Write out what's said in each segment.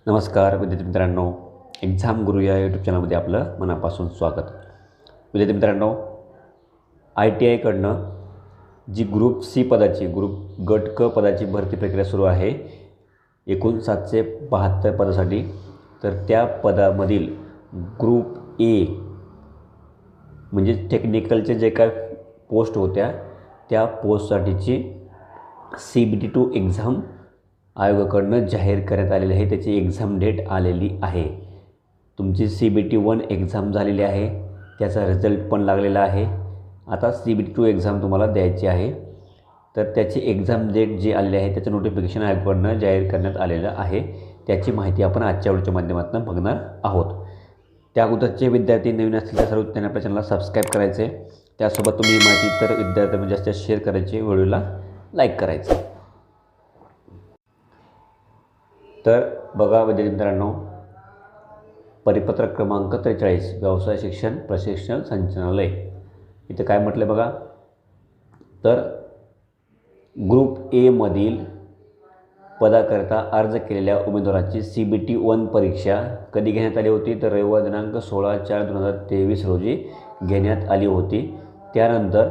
नमस्कार विद्यार्थी मित्रांनो, एक्झाम गुरु या यूट्यूब चॅनलमध्ये आपलं मनापासून स्वागत. विद्यार्थी मित्रांनो, ITIकडनं जी ग्रुप सी पदाची गट क पदाची भरती प्रक्रिया सुरू आहे एकूण 772 पदासाठी. तर त्या पदामधील ग्रुप ए म्हणजे टेक्निकलचे जे काय पोस्ट होत्या त्या पोस्टसाठीची CBT2 एक्झाम आयोगाकडनं जाहीर करण्यात आलेली आहे. त्याची एक्झाम डेट आलेली आहे. तुमची CBT1 एक्झाम झालेली आहे, त्याचा रिझल्ट पण लागलेला आहे. आता CBT2 एक्झाम तुम्हाला द्यायची आहे. तर त्याची एक्झाम डेट जी आलेली आहे त्याचं नोटिफिकेशन आयोगाकडनं जाहीर करण्यात आलेलं आहे. त्याची माहिती आपण आजच्या व्हिडिओच्या माध्यमातून बघणार आहोत. त्या अगोदरचे विद्यार्थी नवीन असतील तर सर्व त्यांनी आपल्या चॅनलला सबस्क्राईब करायचे. त्यासोबत तुम्ही ही माहिती इतर विद्यार्थ्यांना जास्त शेअर करायची, व्हिडिओला लाईक करायचं. तर बघा विद्यार्थी मित्रांनो, परिपत्रक क्रमांक 43 व्यवसाय शिक्षण प्रशिक्षण संचालनालय इथं काय म्हटलं बघा. तर ग्रुप ए मधील पदाकरता अर्ज केलेल्या उमेदवाराची CBT1 परीक्षा कधी घेण्यात आली होती? तर रविवार दिनांक 16/4/2023 रोजी घेण्यात आली होती. त्यानंतर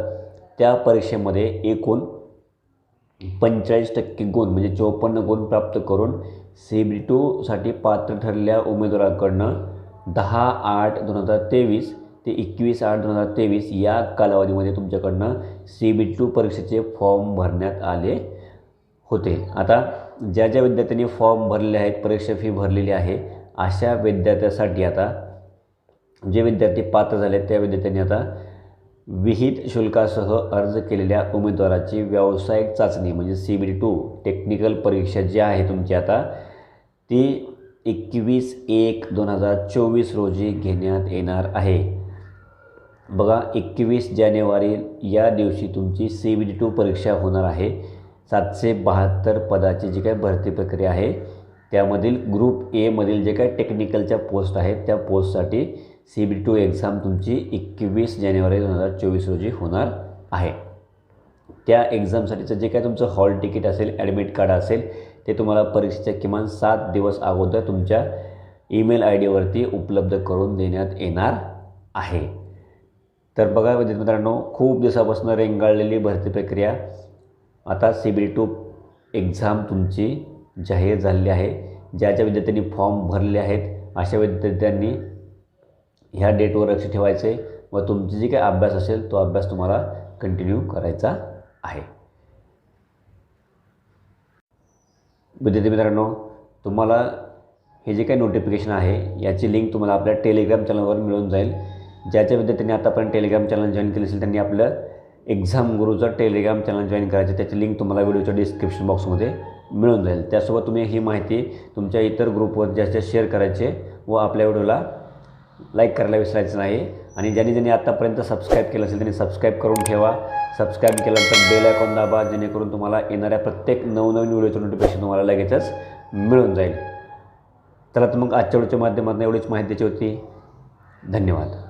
त्या परीक्षेमध्ये एकूण 45% गुण म्हणजे 54 गुण प्राप्त करून CBT2साठी पात्र ठरलेल्या उमेदवाराकडनं 10/8/2023 ते 21/8/2023 या कालावधीमध्ये तुमच्याकडनं CBT2 परीक्षेचे फॉर्म भरण्यात आले होते. आता ज्या विद्यार्थ्यांनी फॉर्म भरलेले आहेत, परीक्षा फी भरलेली आहे, अशा विद्यार्थ्यासाठी आता जे विद्यार्थी पात्र झाले त्या विद्यार्थ्यांनी आता विहित शुल्कासह अर्ज केलेल्या उमेदवाराची व्यावसायिक चाचणी म्हणजे CBT2 टेक्निकल परीक्षा जी आहे तुमची आता ती 21/1/2024 रोजी घेण्यात येणार आहे. बघा, 21 जानेवारी या दिवशी तुमची CBT2 परीक्षा होणार आहे. 772 पदाची जी काय भरती प्रक्रिया आहे त्यामधील ग्रुप ए मधील जे काय टेक्निकलच्या पोस्ट आहेत त्या पोस्टसाठी CBT2 एक्झाम तुमची 21 जानेवारी 2024 रोजी होणार आहे. त्या एक्झामसाठीचं जे काय तुमचं हॉल तिकीट असेल, ॲडमिट कार्ड असेल, ते तुम्हाला परीक्षेच्या किमान 7 दिवस अगोदर तुमच्या ईमेल ID वरती उपलब्ध करून देण्यात येणार आहे. तर बघा विद्यार्थी मित्रांनो, खूप दिवसापासून रेंगाळलेली भरती प्रक्रिया आता CBT2 एक्झाम तुमची जाहीर झालेली आहे. ज्या विद्यार्थ्यांनी फॉर्म भरलेले आहेत अशा विद्यार्थ्यांनी ह्या डेटवर लक्ष ठेवायचे व तुमची जी काही अभ्यास असेल तो अभ्यास तुम्हाला कंटिन्यू करायचा आहे. विद्यार्थी मित्रांनो, तुम्हाला हे जे काही नोटिफिकेशन आहे याची लिंक तुम्हाला आपल्या टेलिग्राम चॅनलवर मिळून जाईल. ज्या विद्यार्थ्यांनी आतापर्यंत टेलिग्राम चॅनल जॉईन केले असेल त्यांनी आपलं एक्झाम गुरुचं टेलिग्राम चॅनल जॉईन करायचं. त्याची लिंक तुम्हाला व्हिडिओच्या डिस्क्रिप्शन बॉक्समध्ये मिळून जाईल. त्यासोबत तुम्ही ही माहिती तुमच्या इतर ग्रुपवर जास्त शेअर करायचे व आपल्या व्हिडिओला लाईक करायला विसरायचं नाही. आणि ज्यांनी आत्तापर्यंत सबस्क्राईब केलं असेल त्यांनी सबस्क्राईब करून ठेवा. सबस्क्राईब केल्यानंतर बेल आयकॉन दाबा, जेणेकरून तुम्हाला येणाऱ्या प्रत्येक नवनवीन व्हिडिओचं नोटिफिकेशन तुम्हाला लगेचच मिळून जाईल. चला तर मग आजच्या व्हिडिओच्या माध्यमातून एवढीच माहिती द्यायची होती. धन्यवाद.